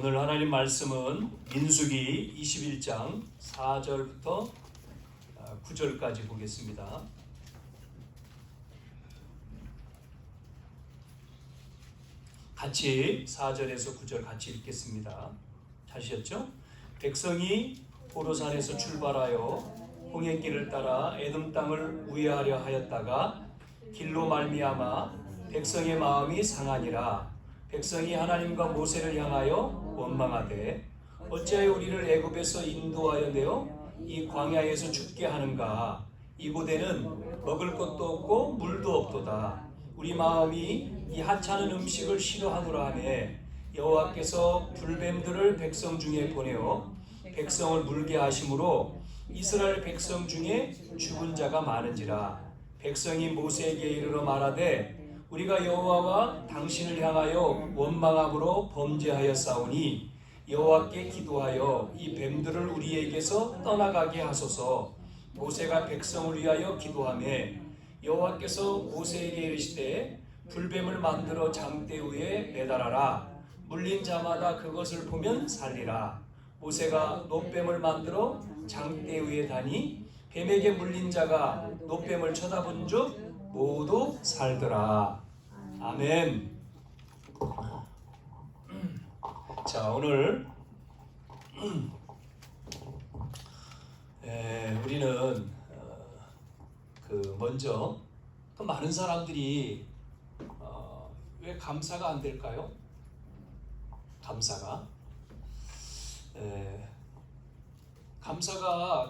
오늘 하나님 말씀은 민수기 21장 4절부터 9절까지 보겠습니다. 같이 4절에서 9절 같이 읽겠습니다. 찾으셨죠? 백성이 호로산에서 출발하여 홍해길을 따라 에돔 땅을 우회하려 하였다가 길로 말미암아 백성의 마음이 상하니라. 백성이 하나님과 모세를 향하여 원망하되 어찌하여 우리를 애굽에서 인도하여 내어 이 광야에서 죽게 하는가. 이곳에는 먹을 것도 없고 물도 없도다. 우리 마음이 이 하찮은 음식을 싫어하노라 하매 여호와께서 불뱀들을 백성 중에 보내어 백성을 물게 하심으로 이스라엘 백성 중에 죽은 자가 많은지라. 백성이 모세에게 이르러 말하되 우리가 여호와와 당신을 향하여 원망함으로 범죄하였사오니 여호와께 기도하여 이 뱀들을 우리에게서 떠나가게 하소서. 모세가 백성을 위하여 기도하매 여호와께서 모세에게 이르시되 불뱀을 만들어 장대 위에 매달아라. 물린 자마다 그것을 보면 살리라. 모세가 놋뱀을 만들어 장대 위에 다니 뱀에게 물린 자가 놋뱀을 쳐다본 즉 모두 살더라. 아멘. 자, 오늘 우리는 먼저 많은 사람들이 왜 감사가 안 될까요? 감사가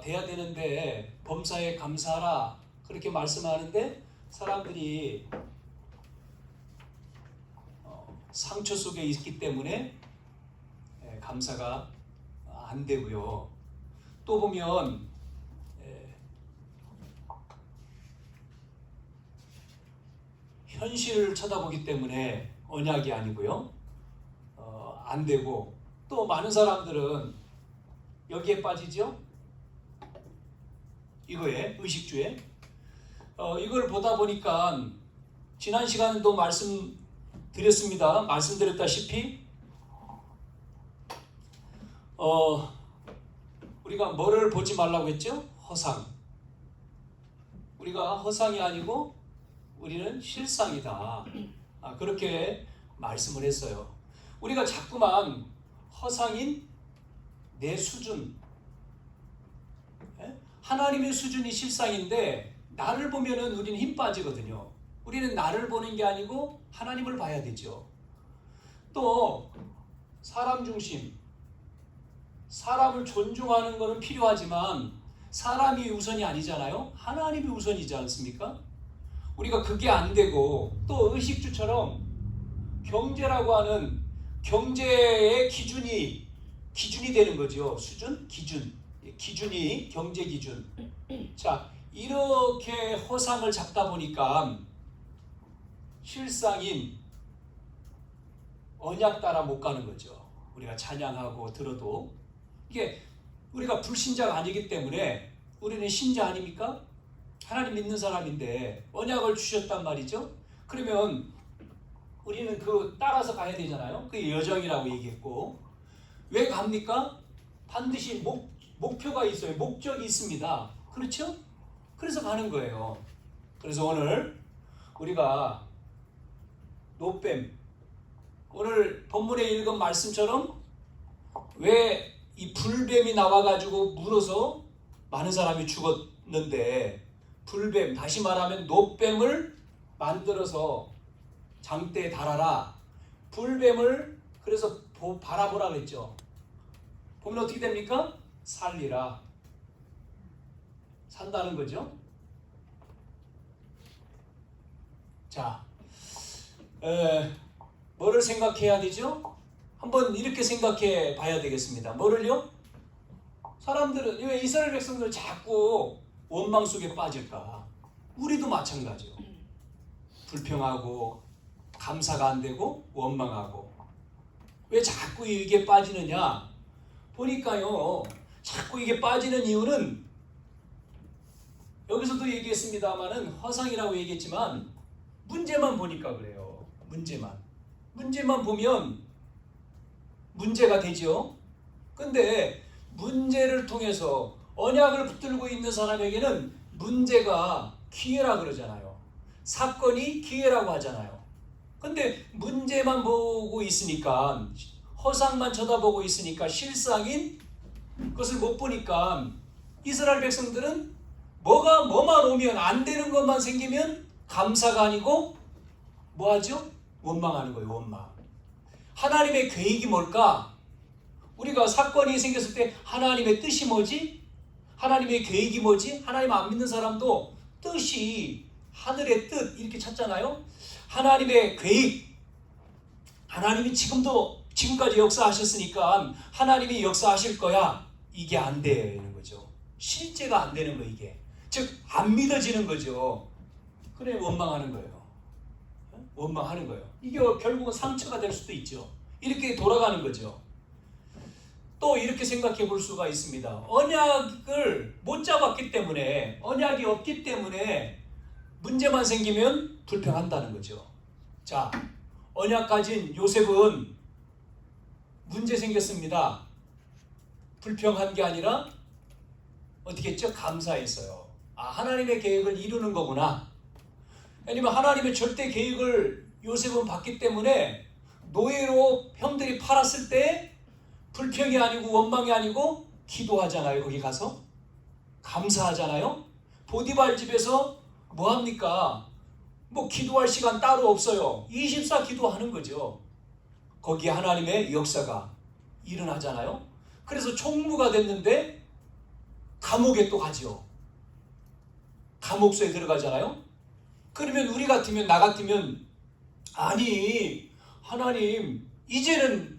돼야 되는데 범사에 감사하라 그렇게 말씀하는데 사람들이 상처 속에 있기 때문에 감사가 안 되고요. 또 보면 현실을 쳐다보기 때문에 언약이 아니고요. 안 되고, 또 많은 사람들은 여기에 빠지죠. 이거에 의식주에 이걸 보다 보니까 지난 시간에도 말씀드렸다시피 우리가 뭐를 보지 말라고 했죠? 허상. 우리가 허상이 아니고 우리는 실상이다. 그렇게 말씀을 했어요. 우리가 자꾸만 허상인 내 수준, 하나님의 수준이 실상인데 나를 보면은 우리는 힘 빠지거든요. 우리는 나를 보는 게 아니고 하나님을 봐야 되죠. 또 사람 중심, 사람을 존중하는 것은 필요하지만 사람이 우선이 아니잖아요. 하나님이 우선이지 않습니까? 우리가 그게 안 되고 또 의식주처럼 경제라고 하는 경제의 기준이 되는 거죠. 수준, 기준이 경제 기준. 자, 이렇게 허상을 잡다 보니까 실상인 언약 따라 못 가는 거죠. 우리가 찬양하고 들어도 이게 우리가 불신자가 아니기 때문에 우리는 신자 아닙니까? 하나님 믿는 사람인데 언약을 주셨단 말이죠. 그러면 우리는 그 따라서 가야 되잖아요. 그게 여정이라고 얘기했고, 왜 갑니까? 반드시 목표가 있어요. 목적이 있습니다. 그렇죠? 그래서 가는 거예요. 그래서 오늘 우리가 놋뱀, 오늘 본문에 읽은 말씀처럼 왜 이 불뱀이 나와가지고 물어서 많은 사람이 죽었는데, 불뱀, 다시 말하면 놋뱀을 만들어서 장대에 달아라. 불뱀을 그래서 바라보라 그랬죠. 보면 어떻게 됩니까? 살리라. 산다는 거죠. 자, 뭐를 생각해야 되죠? 한번 이렇게 생각해 봐야 되겠습니다. 뭐를요? 사람들은 왜 이스라엘 백성들 자꾸 원망 속에 빠질까? 우리도 마찬가지요. 불평하고 감사가 안 되고 원망하고. 왜 자꾸 이게 빠지느냐? 보니까요, 자꾸 이게 빠지는 이유는 여기서도 얘기했습니다마는 허상이라고 얘기했지만 문제만 보니까 그래요. 문제만 보면 문제가 되죠. 근데 문제를 통해서 언약을 붙들고 있는 사람에게는 문제가 기회라 그러잖아요. 사건이 기회라고 하잖아요. 근데 문제만 보고 있으니까, 허상만 쳐다보고 있으니까 실상인 그것을 못 보니까 이스라엘 백성들은 뭐만 오면, 안 되는 것만 생기면 감사가 아니고 뭐 하죠? 원망하는 거예요. 원망. 하나님의 계획이 뭘까? 우리가 사건이 생겼을 때 하나님의 뜻이 뭐지? 하나님의 계획이 뭐지? 하나님 안 믿는 사람도 뜻이, 하늘의 뜻 이렇게 찾잖아요. 하나님의 계획, 하나님이 지금까지 역사하셨으니까 하나님이 역사하실 거야. 이게 안 되는 거죠. 실제가 안 되는 거, 이게. 즉 안 믿어지는 거죠. 그래 원망하는 거예요. 원망하는 거예요. 이게 결국은 상처가 될 수도 있죠. 이렇게 돌아가는 거죠. 또 이렇게 생각해 볼 수가 있습니다. 언약을 못 잡았기 때문에, 언약이 없기 때문에 문제만 생기면 불평한다는 거죠. 자, 언약 가진 요셉은 문제 생겼습니다. 불평한 게 아니라 어떻게 했죠? 감사했어요. 아, 하나님의 계획을 이루는 거구나. 아니면 하나님의 절대 계획을 요셉은 봤기 때문에 노예로 형들이 팔았을 때 불평이 아니고 원망이 아니고 기도하잖아요. 거기 가서 감사하잖아요. 보디발 집에서 뭐 합니까? 뭐 기도할 시간 따로 없어요. 24 기도하는 거죠. 거기에 하나님의 역사가 일어나잖아요. 그래서 총무가 됐는데 감옥에 또 가죠. 감옥소에 들어가잖아요. 그러면 우리 같으면, 나 같으면, 아니 하나님 이제는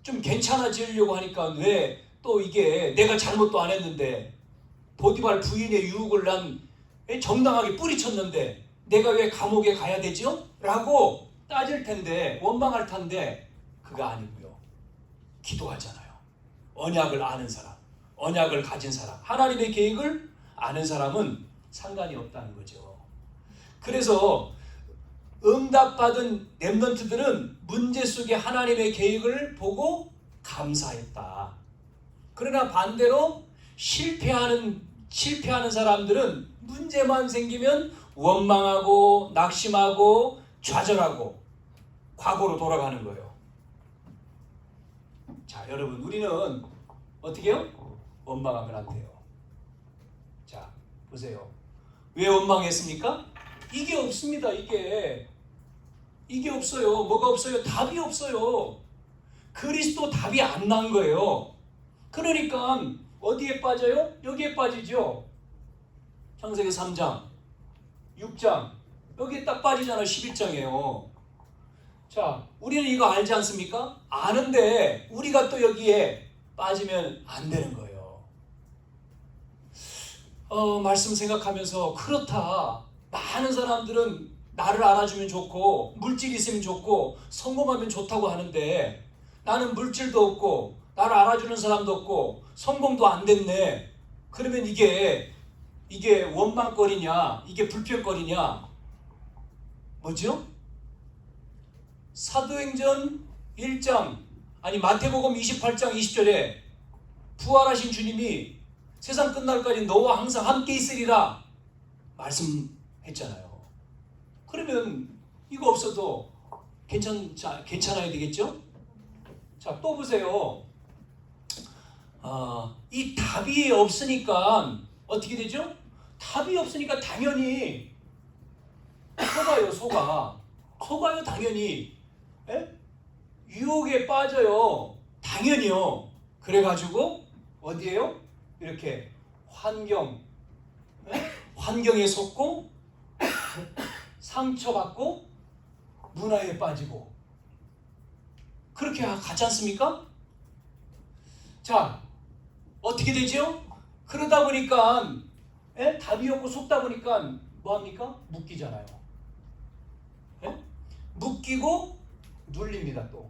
좀 괜찮아지려고 하니까 왜 또 이게 내가 잘못도 안 했는데, 보디발 부인의 유혹을 난 정당하게 뿌리쳤는데 내가 왜 감옥에 가야 되죠? 라고 따질 텐데, 원망할 텐데, 그거 아니고요. 기도하잖아요. 언약을 아는 사람, 언약을 가진 사람, 하나님의 계획을 아는 사람은 상관이 없다는 거죠. 그래서 응답받은 렘넌트들은 문제 속에 하나님의 계획을 보고 감사했다. 그러나 반대로 실패하는 사람들은 문제만 생기면 원망하고 낙심하고 좌절하고 과거로 돌아가는 거예요. 자, 여러분, 우리는 어떻게 해요? 원망하면 안 돼요. 자, 보세요. 왜 원망했습니까? 이게 없습니다. 이게 없어요. 뭐가 없어요? 답이 없어요. 그리스도 답이 안 난 거예요. 그러니까 어디에 빠져요? 여기에 빠지죠. 창세기 3장, 6장, 여기에 딱 빠지잖아요. 11장이에요. 자, 우리는 이거 알지 않습니까? 아는데 우리가 또 여기에 빠지면 안 되는 거예요. 말씀 생각하면서, 그렇다. 많은 사람들은 나를 알아주면 좋고 물질이 있으면 좋고 성공하면 좋다고 하는데, 나는 물질도 없고 나를 알아주는 사람도 없고 성공도 안 됐네. 그러면 이게 원망거리냐, 이게 불평거리냐? 뭐죠? 사도행전 1장, 아니 마태복음 28장 20절에 부활하신 주님이 세상 끝날까지 너와 항상 함께 있으리라 말씀했잖아요. 그러면 이거 없어도 괜찮아야 되겠죠? 자, 또 보세요. 이 답이 없으니까 어떻게 되죠? 답이 없으니까 당연히 속아요. 당연히. 에? 유혹에 빠져요. 당연히요. 그래가지고 어디에요? 이렇게 환경에 속고 상처받고 문화에 빠지고 그렇게 가지 않습니까? 자, 어떻게 되죠? 그러다 보니까 답이 없고 속다 보니까 뭐합니까? 묶이잖아요. 묶이고 눌립니다. 또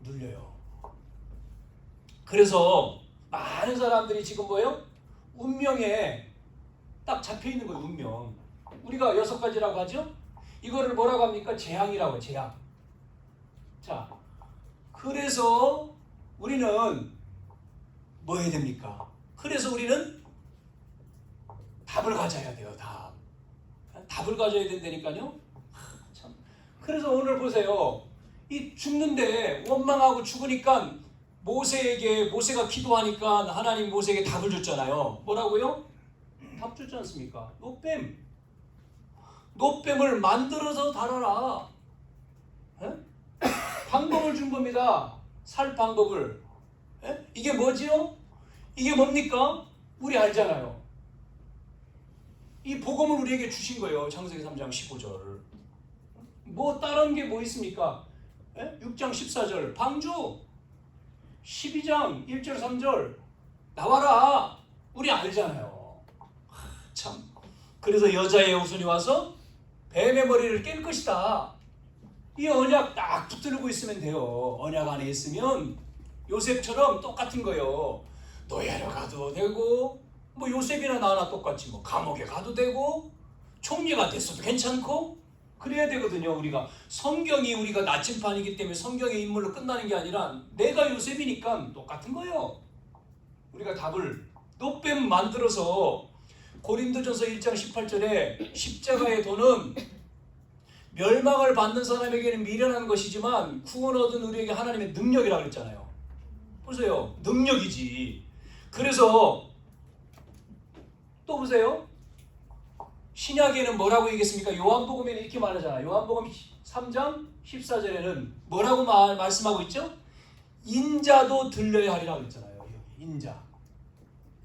눌려요. 그래서 많은 사람들이 지금 뭐예요? 운명에 딱 잡혀있는 거예요. 운명. 우리가 6가지라고 하죠? 이거를 뭐라고 합니까? 재앙이라고 해요. 재앙. 자, 그래서 우리는 뭐 해야 됩니까? 그래서 우리는 답을 가져야 돼요. 답을 가져야 된다니까요. 참. 그래서 오늘 보세요. 이 죽는데 원망하고 죽으니까 모세가 기도하니까 하나님 모세에게 답을 줬잖아요. 뭐라고요? 답 줬지 않습니까? 노뱀을 만들어서 달아라. 에? 방법을 준 겁니다. 살 방법을. 에? 이게 뭐지요? 이게 뭡니까? 우리 알잖아요. 이 복음을 우리에게 주신 거예요. 창세기 3장 15절. 뭐 다른 게 뭐 있습니까? 6장 14절 방주, 12장 1절 3절 나와라. 우리 알잖아요. 참. 그래서 여자의 후손이 와서 뱀의 머리를 깰 것이다. 이 언약 딱 붙들고 있으면 돼요. 언약 안에 있으면 요셉처럼 똑같은 거예요. 노예로 가도 되고 뭐 요셉이나 나나 똑같이 뭐 감옥에 가도 되고 총리가 됐어도 괜찮고 그래야 되거든요. 우리가 성경이 우리가 나침판이기 때문에 성경의 인물로 끝나는 게 아니라 내가 요셉이니까 똑같은 거예요. 우리가 답을 노뱀 만들어서 고린도전서 1장 18절에 십자가의 도는 멸망을 받는 사람에게는 미련한 것이지만 구원 얻은 우리에게 하나님의 능력이라고 그랬잖아요. 보세요. 능력이지. 그래서 또 보세요. 신약에는 뭐라고 얘기했습니까? 요한복음에는 이렇게 말하잖아요. 요한복음 3장 14절에는 뭐라고 말씀하고 있죠? 인자도 들려야 하리라고 했잖아요. 인자.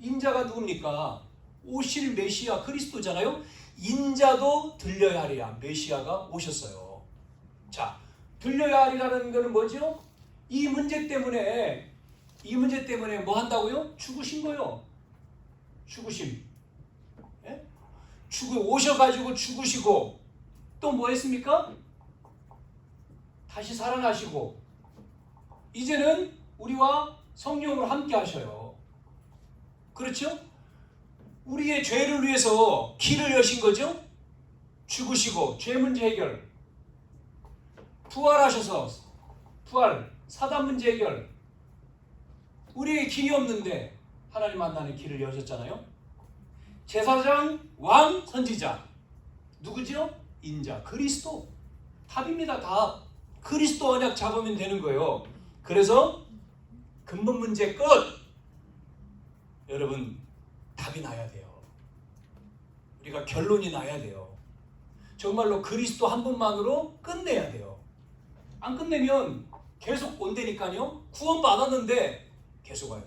인자가 누굽니까? 오실 메시아 그리스도잖아요. 인자도 들려야 하리라. 메시아가 오셨어요. 자, 들려야 하리라는 것은 뭐죠? 이 문제 때문에 뭐 한다고요? 죽으신 거요. 죽으심. 예? 오셔가지고 죽으시고 또 뭐 했습니까? 다시 살아나시고 이제는 우리와 성령으로 함께 하셔요. 그렇죠? 우리의 죄를 위해서 길을 여신 거죠? 죽으시고 죄 문제 해결, 부활하셔서 사단 문제 해결. 우리의 길이 없는데 하나님 만나는 길을 여셨잖아요. 제사장, 왕, 선지자. 누구죠? 인자, 그리스도. 답입니다. 답. 그리스도 언약 잡으면 되는 거예요. 그래서 근본 문제 끝. 여러분 답이 나야 돼요. 우리가 결론이 나야 돼요. 정말로 그리스도 한 분만으로 끝내야 돼요. 안 끝내면 계속 온다니까요. 구원 받았는데 계속 와요.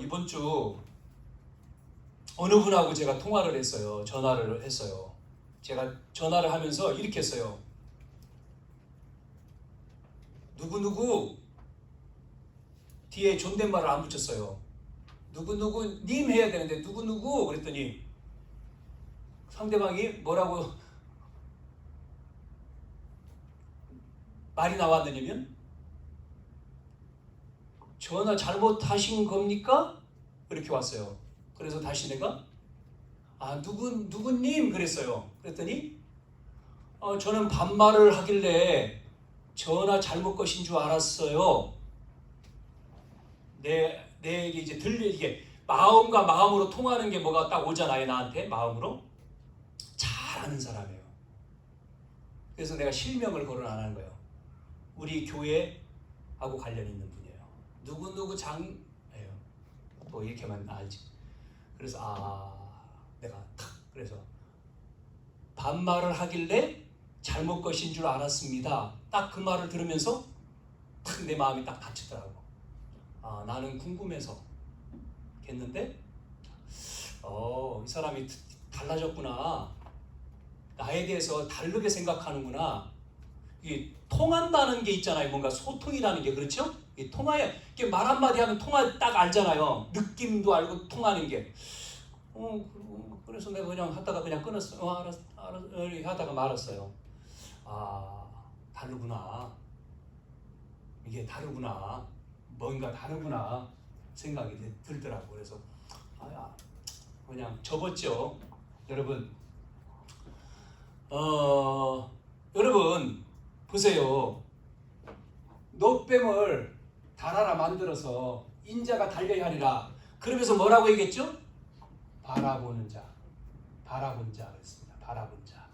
이번 주 어느 분하고 제가 통화를 했어요. 전화를 했어요. 제가 전화를 하면서 이렇게 했어요. 누구누구 뒤에 존댓말을 안 붙였어요. 누구누구 님 해야 되는데 누구누구 그랬더니 상대방이 뭐라고 말이 나왔느냐면 전화 잘못하신 겁니까? 이렇게 왔어요. 그래서 다시 내가 누구님 그랬어요. 그랬더니 저는 반말을 하길래 전화 잘못 거신 줄 알았어요. 내게 이제 이게 마음과 마음으로 통하는 게 뭐가 딱 오잖아요. 나한테 마음으로 잘 아는 사람이에요. 그래서 내가 실명을 거론 안 하는 거예요. 우리 교회하고 관련 있는 분이에요. 누구누구 장예요. 뭐 이렇게만 알지. 그래서 내가 탁 그래서 반말을 하길래 잘못 것인 줄 알았습니다. 딱 그 말을 들으면서 탁 내 마음이 딱 닫히더라고. 나는 궁금해서 했는데 이 사람이 달라졌구나. 나에 대해서 다르게 생각하는구나. 이게 통한다는 게 있잖아요. 뭔가 소통이라는 게 그렇죠? 이게 말 한마디 하면 딱 알잖아요. 느낌도 알고 통하는 게. 그래서 내가 그냥 하다가 그냥 끊었어. 알았어. 이렇게 하다가 말았어요. 다르구나. 이게 다르구나. 뭔가 다르구나 생각이 들더라고. 그래서 그냥 접었죠. 여러분, 여러분 보세요. 노뱀을 달아라 만들어서 인자가 달려야 하리라. 그러면서 뭐라고 얘기했죠? 바라보는 자, 바라본 자 그랬습니다. 바라본 자,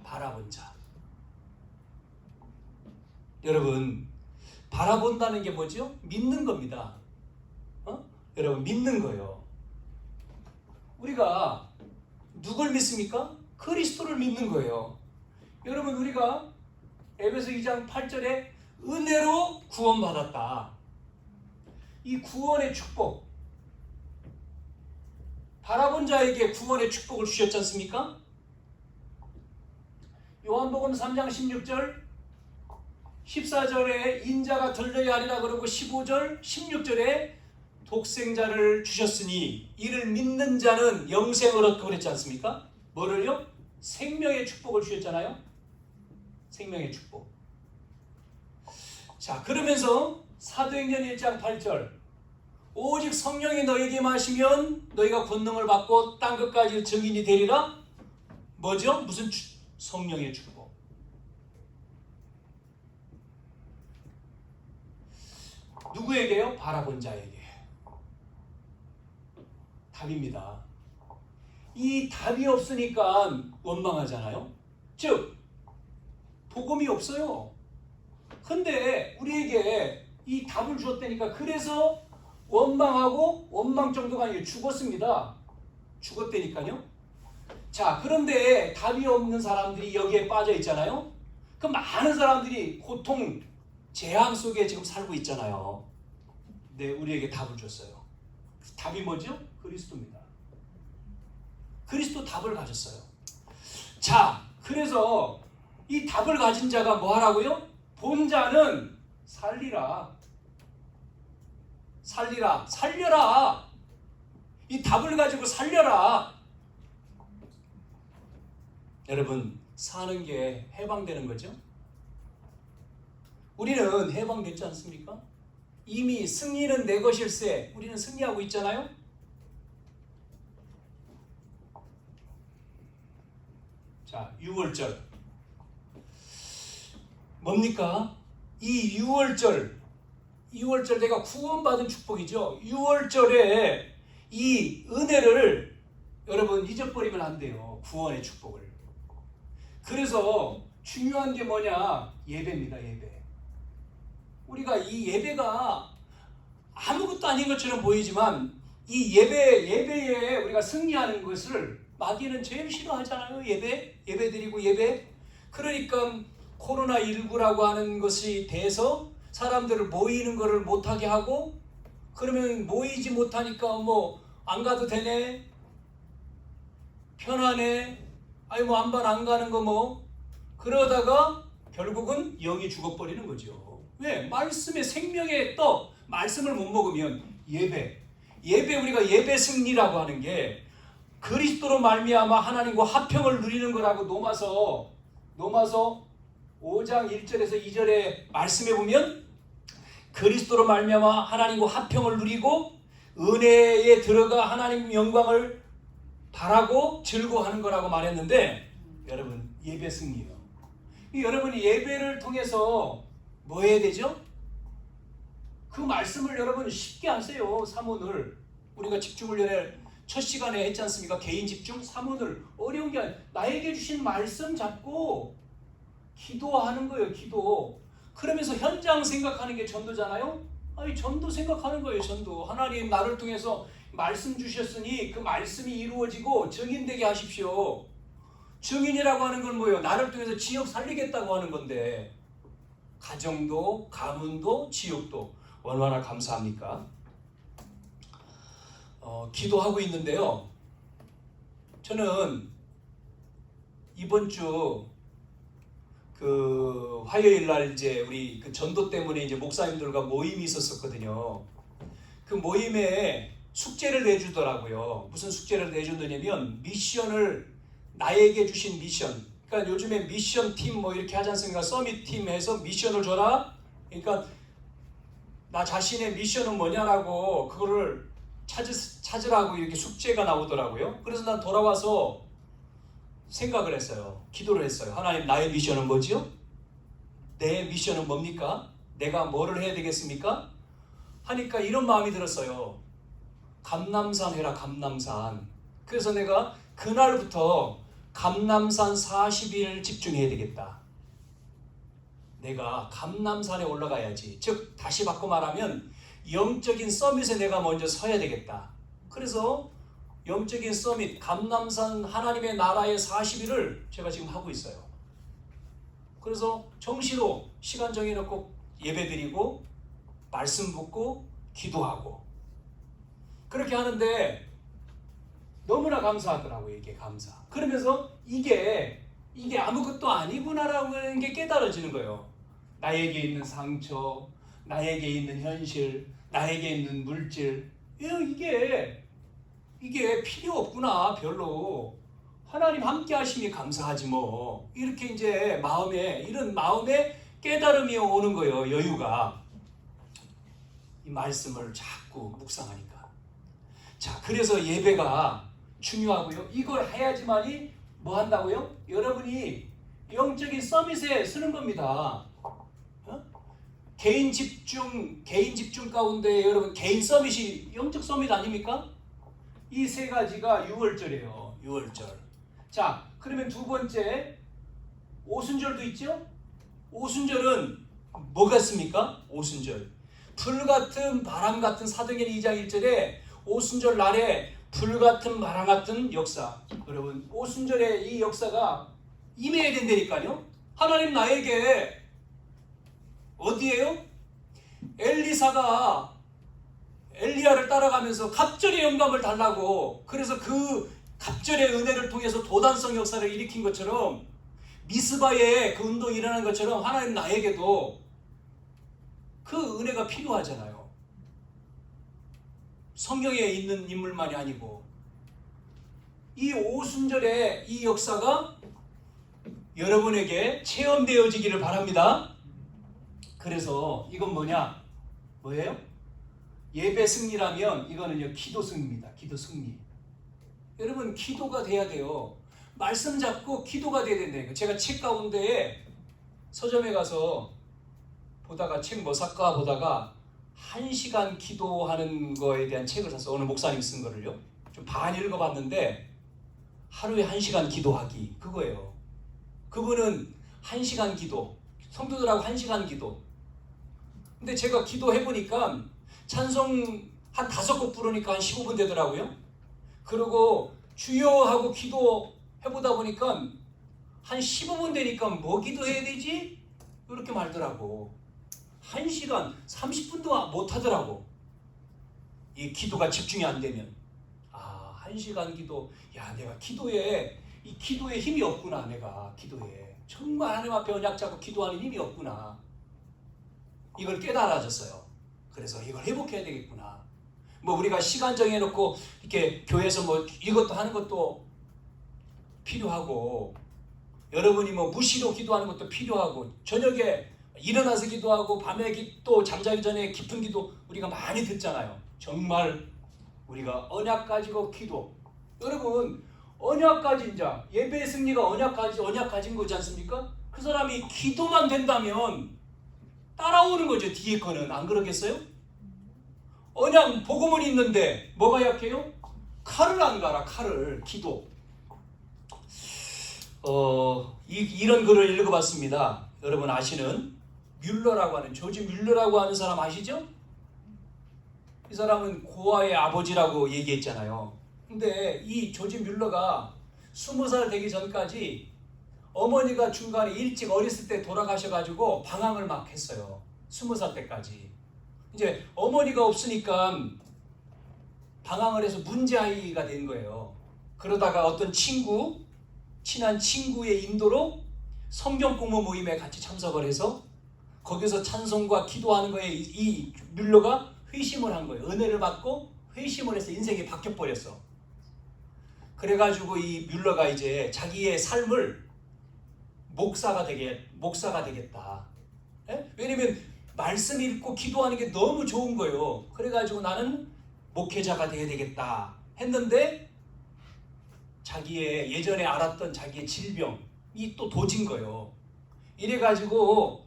바라본 자. 여러분, 바라본다는 게 뭐죠? 믿는 겁니다. 여러분, 믿는 거예요. 우리가 누굴 믿습니까? 그리스도를 믿는 거예요. 여러분, 우리가 에베소 2장 8절에 은혜로 구원받았다. 이 구원의 축복, 바라본 자에게 구원의 축복을 주셨지 않습니까? 요한복음 3장 16절 14절에 인자가 들려야 하리라 그러고 15절 16절에 독생자를 주셨으니 이를 믿는 자는 영생을 얻고 그랬지 않습니까? 뭐를요? 생명의 축복을 주셨잖아요. 생명의 축복. 자, 그러면서 사도행전 1장 8절 오직 성령이 너에게 마시면 너희가 권능을 받고 땅 끝까지 증인이 되리라. 뭐죠? 무슨 성령의 축복. 누구에게요? 바라본 자에게. 답입니다. 이 답이 없으니까 원망하잖아요. 즉 복음이 없어요. 근데 우리에게 이 답을 주었다니까. 그래서 원망하고, 원망 정도가 아니에요. 죽었습니다. 죽었다니까요. 자, 그런데 답이 없는 사람들이 여기에 빠져 있잖아요. 그 많은 사람들이 고통, 재앙 속에 지금 살고 있잖아요. 네, 우리에게 답을 줬어요. 답이 뭐죠? 그리스도입니다. 그리스도 답을 가졌어요. 자, 그래서 이 답을 가진 자가 뭐 하라고요? 본 자는 살리라. 살리라. 살려라. 이 답을 가지고 살려라. 여러분, 사는 게 해방되는 거죠? 우리는 해방됐지 않습니까? 이미 승리는 내 것일세. 우리는 승리하고 있잖아요? 자, 6월절. 뭡니까? 이 6월절 내가 구원받은 축복이죠. 6월절에 이 은혜를 여러분 잊어버리면 안 돼요. 구원의 축복을. 그래서 중요한 게 뭐냐? 예배입니다. 예배. 우리가 이 예배가 아무것도 아닌 것처럼 보이지만 이 예배에 우리가 승리하는 것을 마귀는 제일 싫어하잖아요. 예배 드리고 예배. 그러니까 코로나19라고 하는 것이 돼서 사람들을 모이는 것을 못하게 하고, 그러면 모이지 못하니까 뭐 안 가도 되네, 편하네, 아니 뭐 한번 안 가는 거 뭐, 그러다가 결국은 영이 죽어버리는 거죠. 왜? 말씀의 생명의 떡, 말씀을 못 먹으면 예배 우리가 예배 승리라고 하는 게 그리스도로 말미암아 하나님과 화평을 누리는 거라고 로마서 5장 1절에서 2절에 말씀해 보면 그리스도로 말미암아 하나님과 화평을 누리고 은혜에 들어가 하나님 영광을 바라고 즐거워하는 거라고 말했는데, 여러분 예배 승리요. 여러분이 예배를 통해서 뭐 해야 되죠? 그 말씀을 여러분 쉽게 하세요. 사문을 우리가 집중을 전에 첫 시간에 했지 않습니까? 개인 집중 사문을 어려운 게 아니라 나에게 주신 말씀 잡고 기도하는 거예요. 기도. 그러면서 현장 생각하는 게 전도잖아요. 아니 전도 생각하는 거예요. 전도. 하나님 나를 통해서 말씀 주셨으니 그 말씀이 이루어지고 증인되게 하십시오. 증인이라고 하는 건 뭐예요? 나를 통해서 지역 살리겠다고 하는 건데, 가정도 가문도 지역도 얼마나 감사합니까? 기도하고 있는데요. 저는 이번 주 그 화요일 날 이제 우리 그 전도 때문에 이제 목사님들과 모임이 있었거든요. 그 모임에 숙제를 내주더라고요. 무슨 숙제를 내주느냐면 미션을, 나에게 주신 미션. 그러니까 요즘에 미션 팀 뭐 이렇게 하지 않습니까? 서밋 팀 해서 미션을 줘라. 그러니까 나 자신의 미션은 뭐냐라고 그거를 찾으라고 이렇게 숙제가 나오더라고요. 그래서 난 돌아와서 생각을 했어요. 기도를 했어요. 하나님, 나의 미션은 뭐지요? 내 미션은 뭡니까? 내가 뭐를 해야 되겠습니까? 하니까 이런 마음이 들었어요. 감람산 해라, 감람산. 그래서 내가 그날부터 감람산 40일 집중해야 되겠다. 내가 감람산에 올라가야지. 즉 다시 바꿔 말하면 영적인 서밋에 내가 먼저 서야 되겠다. 그래서 영적인 서밋 감람산 하나님의 나라의 40일을 제가 지금 하고 있어요. 그래서 정시로 시간 정해놓고 예배드리고 말씀 듣고 기도하고 그렇게 하는데 너무나 감사하더라고요. 이게 감사. 그러면서 이게 아무것도 아니구나라는 게 깨달아지는 거예요. 나에게 있는 상처, 나에게 있는 현실, 나에게 있는 물질, 이게 필요 없구나. 별로 하나님 함께 하심이 감사하지 뭐. 이렇게 이제 이런 마음에 깨달음이 오는 거예요. 여유가. 이 말씀을 자꾸 묵상하니까. 자, 그래서 예배가 중요하고요. 이걸 해야지만이 뭐 한다고요? 여러분이 영적인 서밋에 서는 겁니다. 개인 집중 가운데 여러분 개인 서밋이 영적 서밋 아닙니까? 이 세 가지가 6월절이에요. 6월절. 자, 그러면 두 번째 오순절도 있죠? 오순절은 뭐 같습니까? 오순절. 불같은 바람같은 사도행전 2장 1절에 오순절 날에 불같은 바람같은 역사. 여러분 오순절에 이 역사가 임해야 된다니까요. 하나님 나에게 어디에요? 엘리사가 엘리야를 따라가면서 갑절의 영감을 달라고, 그래서 그 갑절의 은혜를 통해서 도단성 역사를 일으킨 것처럼 미스바에 그 운동이 일어난 것처럼 하나님 나에게도 그 은혜가 필요하잖아요. 성경에 있는 인물만이 아니고 이 오순절의 이 역사가 여러분에게 체험되어지기를 바랍니다. 그래서 이건 뭐예요? 예배 승리라면 이거는요 기도 승리입니다. 기도 승리. 여러분 기도가 돼야 돼요. 말씀 잡고 기도가 돼야 된다니까. 제가 책 가운데에 서점에 가서 보다가 책 뭐 살까 보다가 1시간 기도하는 거에 대한 책을 샀어요. 어느 목사님이 쓴 거를요. 좀 반 읽어봤는데 하루에 1시간 기도하기 그거예요. 그분은 1시간 기도, 성도들하고 1시간 기도. 근데 제가 기도해보니까 찬송 한 5곡 부르니까 한 15분 되더라고요. 그리고 주여 하고 기도해보다 보니까 한 15분 되니까 뭐 기도해야 되지? 이렇게 말더라고. 1시간 30분도 못하더라고. 이 기도가 집중이 안 되면. 1시간 기도. 야, 내가 기도에 힘이 없구나. 내가 기도에 정말 하나님 앞에 언약 잡고 기도하는 힘이 없구나. 이걸 깨달아졌어요. 그래서 이걸 회복해야 되겠구나. 뭐 우리가 시간 정해놓고 이렇게 교회에서 뭐 이것도 하는 것도 필요하고, 여러분이 뭐 무시로 기도하는 것도 필요하고, 저녁에 일어나서 기도하고 밤에 또 잠자기 전에 깊은 기도 우리가 많이 듣잖아요. 정말 우리가 언약 가지고 기도. 여러분 언약 가진 자, 예배의 승리가 언약 가진 거지 않습니까? 그 사람이 기도만 된다면 따라오는 거죠. 뒤에 거는. 안 그러겠어요? 언약 복음은 있는데 뭐가 약해요? 칼을 안 갈아. 칼을. 기도. 이런 글을 읽어봤습니다. 여러분 아시는 뮬러라고 하는, 조지 뮬러라고 하는 사람 아시죠? 이 사람은 고아의 아버지라고 얘기했잖아요. 근데 이 조지 뮬러가 20살 되기 전까지 어머니가 중간에 일찍 어렸을 때 돌아가셔가지고 방황을 막 했어요. 20살 때까지. 이제 어머니가 없으니까 방황을 해서 문제아이가 된 거예요. 그러다가 어떤 친한 친구의 인도로 성경 공부 모임에 같이 참석을 해서 거기서 찬송과 기도하는 거에 이 뮬러가 회심을 한 거예요. 은혜를 받고 회심을 해서 인생이 바뀌어버렸어. 그래가지고 이 뮬러가 이제 자기의 삶을 목사가 되겠다. 예? 왜냐면 말씀 읽고 기도하는 게 너무 좋은 거예요. 그래가지고 나는 목회자가 돼야 되겠다 했는데 자기의 예전에 알았던 자기의 질병이 또 도진 거예요. 이래가지고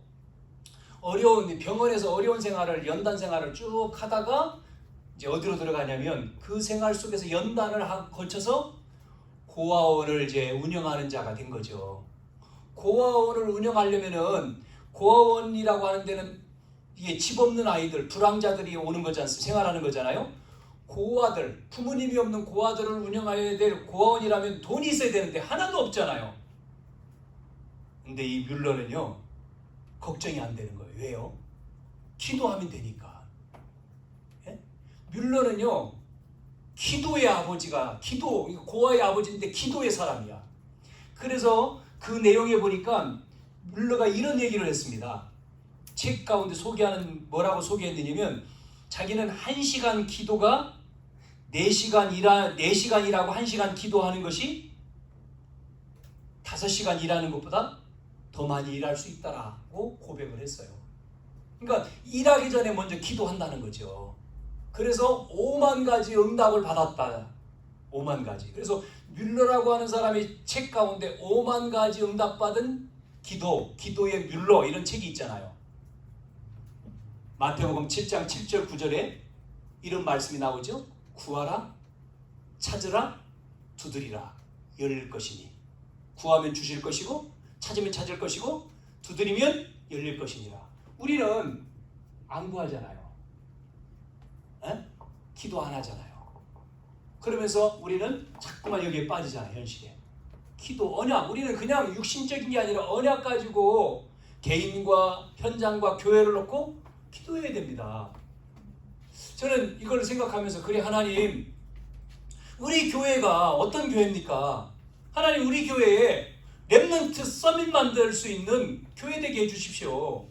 어려운 병원에서 어려운 생활을 연단 생활을 쭉 하다가 이제 어디로 들어가냐면 그 생활 속에서 연단을 거쳐서 고아원을 이제 운영하는 자가 된 거죠. 고아원을 운영하려면은 고아원이라고 하는 데는 이게 집 없는 아이들, 불황자들이 오는 거지 않습니까? 생활하는 거잖아요. 고아들, 부모님이 없는 고아들을 운영해야 될 고아원이라면 돈이 있어야 되는데 하나도 없잖아요. 근데 이 뮬러는요, 걱정이 안 되는 거예요. 왜요? 기도하면 되니까. 예? 뮬러는요, 기도의 아버지가, 고아의 아버지인데 기도의 사람이야. 그래서 그 내용에 보니까 뮬러가 이런 얘기를 했습니다. 책 가운데 뭐라고 소개했느냐면, 자기는 1시간 기도가 4시간 일하고 1시간 기도하는 것이 5시간 일하는 것보다 더 많이 일할 수 있다라고 고백을 했어요. 그러니까 일하기 전에 먼저 기도한다는 거죠. 그래서 5만 가지 응답을 받았다. 5만 가지. 그래서 뮬러라고 하는 사람이 책 가운데 5만 가지 응답받은 기도의 뮬러 이런 책이 있잖아요. 마태복음 7장 7절 9절에 이런 말씀이 나오죠. 구하라, 찾으라, 두드리라, 열릴 것이니. 구하면 주실 것이고, 찾으면 찾을 것이고, 두드리면 열릴 것이니라. 우리는 안 구하잖아요. 에? 기도 안 하잖아요. 그러면서 우리는 자꾸만 여기에 빠지잖아요. 현실에. 기도, 언약. 우리는 그냥 육신적인 게 아니라 언약 가지고 개인과 현장과 교회를 놓고 기도해야 됩니다. 저는 이걸 생각하면서, 그래 하나님, 우리 교회가 어떤 교회입니까? 하나님, 우리 교회에 렘넌트 서밋 만들 수 있는 교회 되게 해주십시오.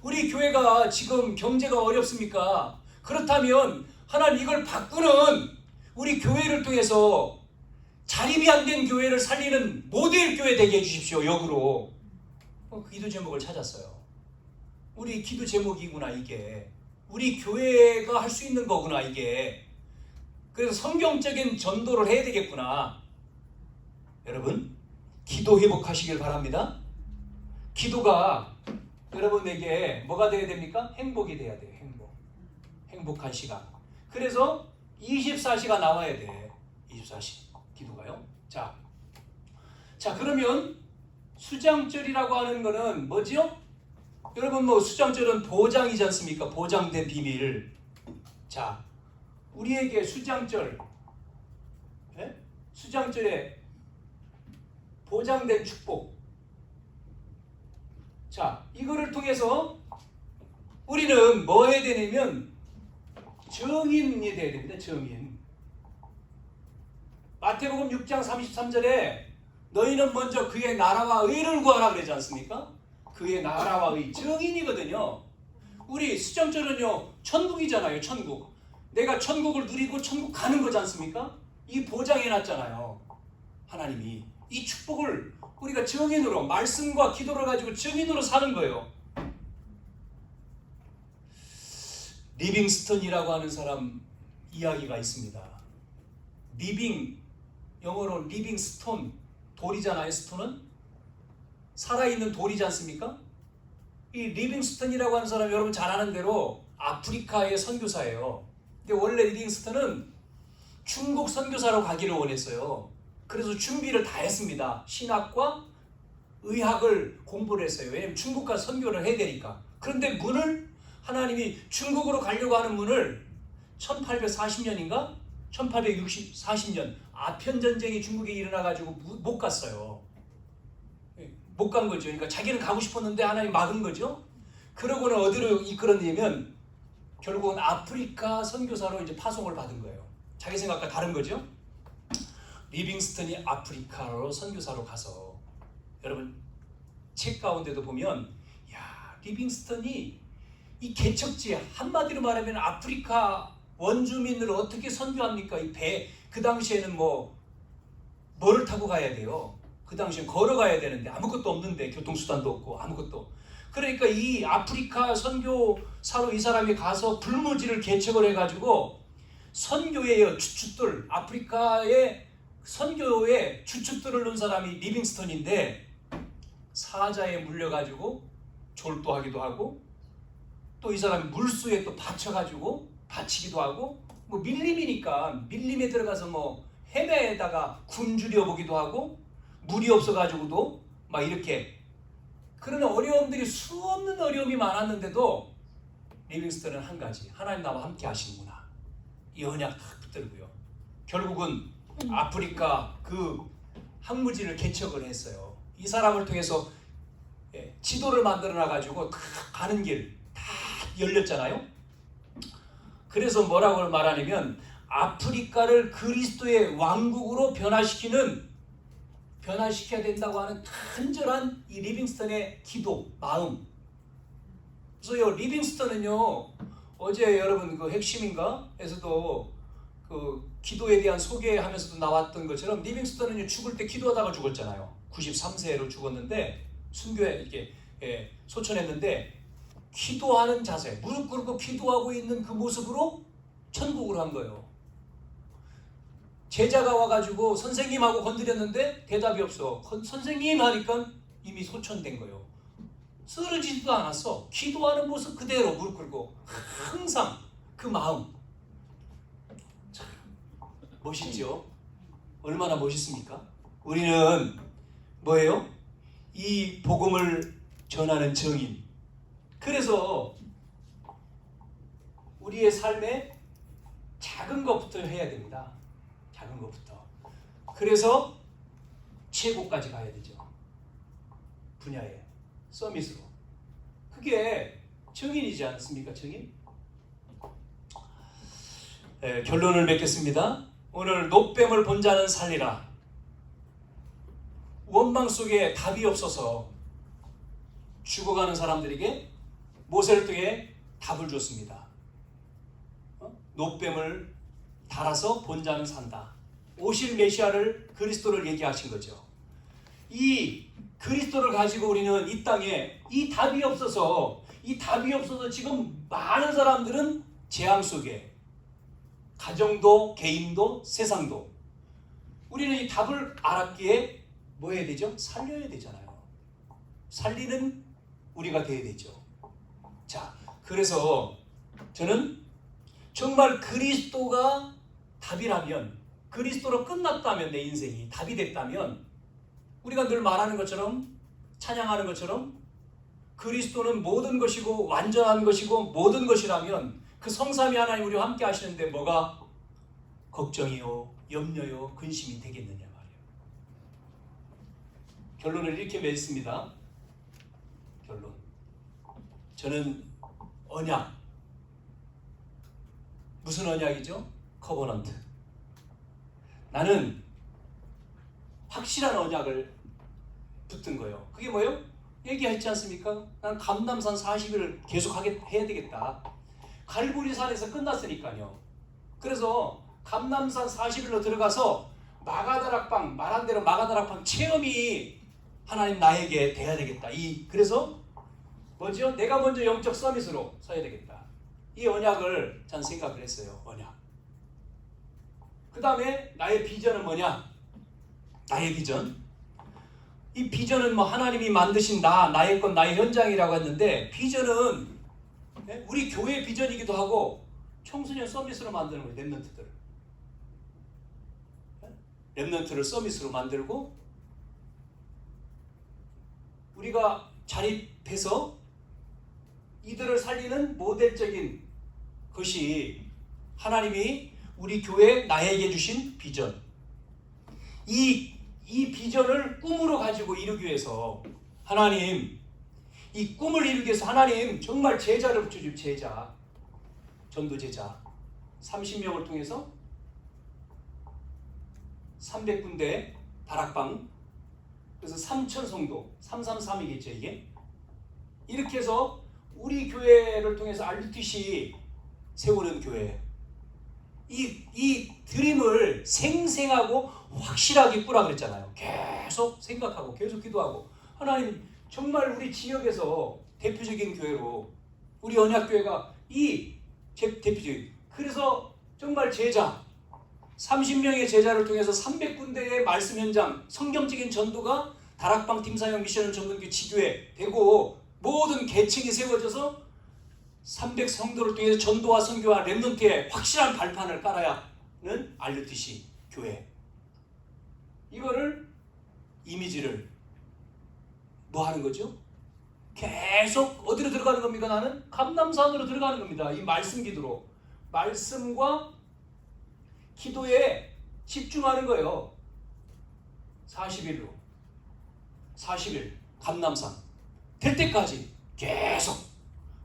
우리 교회가 지금 경제가 어렵습니까? 그렇다면 하나님, 이걸 바꾸는 우리 교회를 통해서 자립이 안 된 교회를 살리는 모델 교회 되게 해주십시오. 역으로 기도 제목을 찾았어요. 우리 기도 제목이구나 이게. 우리 교회가 할 수 있는 거구나 이게. 그래서 성경적인 전도를 해야 되겠구나. 여러분, 기도 회복하시길 바랍니다. 기도가 여러분에게 뭐가 돼야 됩니까? 행복이 돼야 돼요. 행복한 시간. 그래서 24시가 나와야 돼. 24시 기도가요. 자 그러면 수장절이라고 하는 거는 뭐지요? 여러분, 뭐 수장절은 보장이지 않습니까? 보장된 비밀. 자, 우리에게 수장절, 네? 수장절에 보장된 축복. 자, 이거를 통해서 우리는 뭐 해야 되냐면 증인이 돼야 됩니다. 증인. 마태복음 6장 33절에 너희는 먼저 그의 나라와 의를 구하라 그러지 않습니까? 그의 나라와 의, 증인이거든요. 우리 수장절은요, 천국이잖아요. 천국. 내가 천국을 누리고 천국 가는 거지 않습니까? 이 보장해놨잖아요. 하나님이. 이 축복을 우리가 증인으로, 말씀과 기도를 가지고 증인으로 사는 거예요. 리빙스턴이라고 하는 사람 이야기가 있습니다. 영어로 리빙스톤, 돌이잖아요. 스톤은 살아있는 돌이지 않습니까? 이 리빙스턴이라고 하는 사람, 여러분 잘 아는 대로 아프리카의 선교사예요. 근데 원래 리빙스턴은 중국 선교사로 가기를 원했어요. 그래서 준비를 다 했습니다. 신학과 의학을 공부를 했어요. 왜냐하면 중국 가서 선교를 해야 되니까. 그런데 하나님이 중국으로 가려고 하는 문을 1840년인가? 1840년 아편전쟁이 중국에 일어나가지고 못 갔어요. 못 간 거죠. 그러니까 자기는 가고 싶었는데 하나님 막은 거죠. 그러고는 어디로 이끌었냐면 결국은 아프리카 선교사로 이제 파송을 받은 거예요. 자기 생각과 다른 거죠. 리빙스턴이 아프리카로 선교사로 가서, 여러분 책 가운데도 보면, 야, 리빙스턴이 이 개척지, 한마디로 말하면 아프리카 원주민을 어떻게 선교합니까? 이 배, 그 당시에는 뭐를 타고 가야 돼요? 그 당시엔 걸어가야 되는데 아무것도 없는데, 교통수단도 없고 아무것도. 그러니까 이 아프리카 선교사로 이 사람이 가서 불무지를 개척을 해가지고 선교의 주축들, 아프리카의 선교의 주축들을 놓은 사람이 리빙스턴인데, 사자에 물려가지고 졸도하기도 하고 또 이 사람이 물수에 또 받쳐가지고 받치기도 하고 뭐 밀림이니까 밀림에 들어가서 뭐 헤매다가 굶주려 보기도 하고 물이 없어가지고도 막 이렇게 그런 어려움들이 수없는 어려움이 많았는데도 리빙스턴은 한 가지 하나님 나와 함께 하시는구나 이 언약 딱 붙들고요. 결국은 아프리카 그 항무지를 개척을 했어요. 이 사람을 통해서 지도를 만들어 놔가지고 다 가는 길 다 열렸잖아요. 그래서 뭐라고 말하냐면 아프리카를 그리스도의 왕국으로 변화시켜야 된다고 하는 간절한 이 리빙스턴의 기도, 마음. 그래서 리빙스턴은요 어제 여러분 그 핵심인가에서도 그 기도에 대한 소개하면서도 나왔던 것처럼 리빙스턴은 죽을 때 기도하다가 죽었잖아요. 93세로 죽었는데 순교에 이렇게 소천했는데 기도하는 자세, 무릎 꿇고 기도하고 있는 그 모습으로 천국을 한 거예요. 제자가 와가지고 선생님하고 건드렸는데 대답이 없어. 선생님 하니까 이미 소천된 거예요. 쓰러지지도 않았어. 기도하는 모습 그대로 무릎 꿇고 항상 그 마음. 참 멋있죠? 얼마나 멋있습니까? 우리는 뭐예요? 이 복음을 전하는 증인. 그래서 우리의 삶에 작은 것부터 해야 됩니다. 작은 것부터. 그래서 최고까지 가야 되죠. 분야에 서밋으로. 그게 증인이지 않습니까? 증인? 결론을 맺겠습니다. 오늘 노뱀을 본 자는 살리라. 원망 속에 답이 없어서 죽어가는 사람들에게 모세를 통해 답을 줬습니다. 노뱀을 달아서 본 자는 산다. 오실 메시아를 그리스도를 얘기하신 거죠. 이 그리스도를 가지고 우리는 이 땅에 이 답이 없어서 지금 많은 사람들은 재앙 속에 가정도 개인도 세상도 우리는 이 답을 알았기에 뭐 해야 되죠? 살려야 되잖아요. 살리는 우리가 돼야 되죠. 자, 그래서 저는 정말 그리스도가 답이라면 그리스도로 끝났다면 내 인생이 답이 됐다면 우리가 늘 말하는 것처럼 찬양하는 것처럼 그리스도는 모든 것이고 완전한 것이고 모든 것이라면 그 성삼위 하나님 우리와 함께 하시는데 뭐가 걱정이요 염려요 근심이 되겠느냐 말이에요. 결론을 이렇게 맺습니다. 결론. 저는 언약. 무슨 언약이죠? 커버넌트. 나는 확실한 언약을 붙든 거예요. 그게 뭐예요? 얘기했지 않습니까? 난 감남산 40일을 계속 해야 되겠다. 갈보리산에서 끝났으니까요. 그래서 감남산 40일로 들어가서 마가다락방, 말한 대로 마가다락방 체험이 하나님 나에게 돼야 되겠다. 그래서 뭐죠? 내가 먼저 영적 서밋으로 서야 되겠다. 이 언약을 전 생각을 했어요. 언약. 그 다음에 나의 비전은 뭐냐? 나의 비전. 이 비전은 뭐 하나님이 만드신 나의 것, 나의 현장이라고 했는데 비전은 우리 교회 비전이기도 하고 청소년 서밋으로 만드는 거예요. 랩넌트들. 랩넌트를 서밋으로 만들고 우리가 자립해서 이들을 살리는 모델적인 것이 하나님이 우리 교회 나에게 주신 비전. 이 비전을 꿈으로 가지고 이루기 위해서 하나님 이 꿈을 이루기 위해서 하나님 정말 제자를 붙여주고 제자 전도 제자 30명을 통해서 300군데 다락방 그래서 3천 성도 333이겠죠 이게 이렇게 해서 우리 교회를 통해서 RUTC 세우는 교회 이 드림을 생생하고 확실하게 꾸라 그랬잖아요. 계속 생각하고 계속 기도하고 하나님 정말 우리 지역에서 대표적인 교회로 우리 언약교회가 이 대표적인 그래서 정말 제자 30명의 제자를 통해서 300군데의 말씀 현장 성경적인 전도가 다락방 팀사역 미션을 전문교 지교회 되고 모든 계층이 세워져서 300 성도를 통해서 전도와 선교와 렘넌트의 확실한 발판을 깔아야는 알렸듯이 교회. 이거를 이미지를 뭐 하는 거죠? 계속 어디로 들어가는 겁니까? 나는 감람산으로 들어가는 겁니다. 이 말씀 기도로. 말씀과 기도에 집중하는 거예요. 40일로 40일 감람산 될 때까지 계속.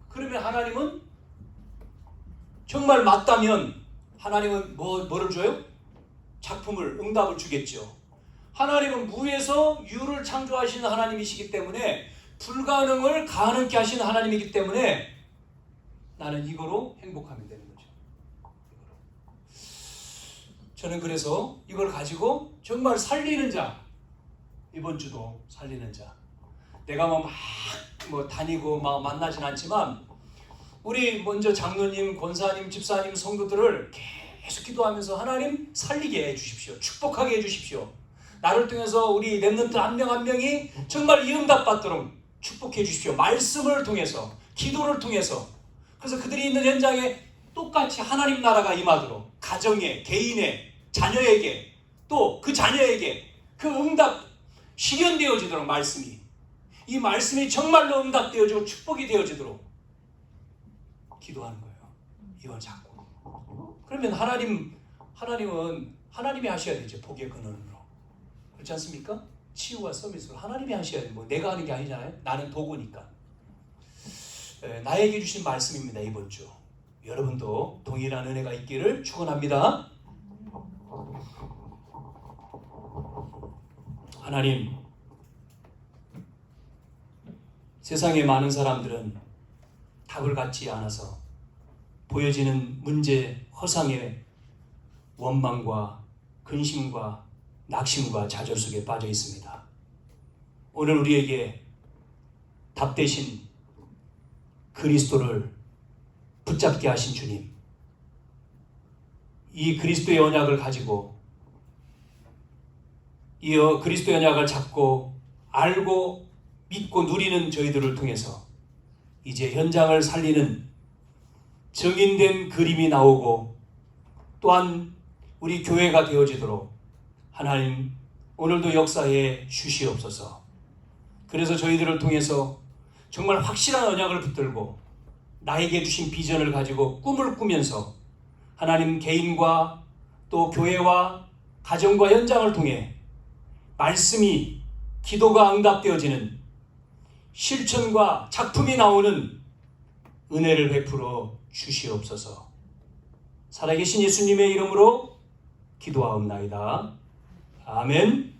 그러면 하나님은 정말 맞다면 하나님은 뭐를 줘요? 작품을, 응답을 주겠죠. 하나님은 무에서 유를 창조하시는 하나님이시기 때문에 불가능을 가능케 하시는 하나님이기 때문에 나는 이거로 행복하면 되는 거죠. 저는 그래서 이걸 가지고 정말 살리는 자, 이번 주도 살리는 자. 내가 막 다니고 막 만나진 않지만 우리 먼저 장로님, 권사님, 집사님, 성도들을 계속 기도하면서 하나님 살리게 해주십시오. 축복하게 해주십시오. 나를 통해서 우리 렘넌트 한 명 한 명이 정말 이 응답 받도록 축복해 주십시오. 말씀을 통해서, 기도를 통해서. 그래서 그들이 있는 현장에 똑같이 하나님 나라가 임하도록 가정에, 개인에, 자녀에게, 또 그 자녀에게 그 응답 실현되어지도록 말씀이, 이 말씀이 정말로 응답되어지고 축복이 되어지도록 기도하는 거예요. 이걸 잡고. 그러면 하나님은 하나님이 하셔야 되죠. 복의 근원으로. 그렇지 않습니까? 치유와 서비스를 하나님이 하셔야 돼요. 뭐 내가 하는 게 아니잖아요. 나는 도구니까. 나에게 주신 말씀입니다. 이번 주. 여러분도 동일한 은혜가 있기를 축원합니다. 하나님, 세상의 많은 사람들은 답을 갖지 않아서 보여지는 문제, 허상의 원망과 근심과 낙심과 좌절 속에 빠져 있습니다. 오늘 우리에게 답 대신 그리스도를 붙잡게 하신 주님, 이 그리스도의 언약을 가지고 이 그리스도의 언약을 잡고 알고 믿고 누리는 저희들을 통해서 이제 현장을 살리는 정인된 그림이 나오고 또한 우리 교회가 되어지도록 하나님 오늘도 역사에 주시옵소서. 그래서 저희들을 통해서 정말 확실한 언약을 붙들고 나에게 주신 비전을 가지고 꿈을 꾸면서 하나님 개인과 또 교회와 가정과 현장을 통해 말씀이 기도가 응답되어지는 실천과 작품이 나오는 은혜를 베풀어 주시옵소서. 살아계신 예수님의 이름으로 기도하옵나이다. 아멘.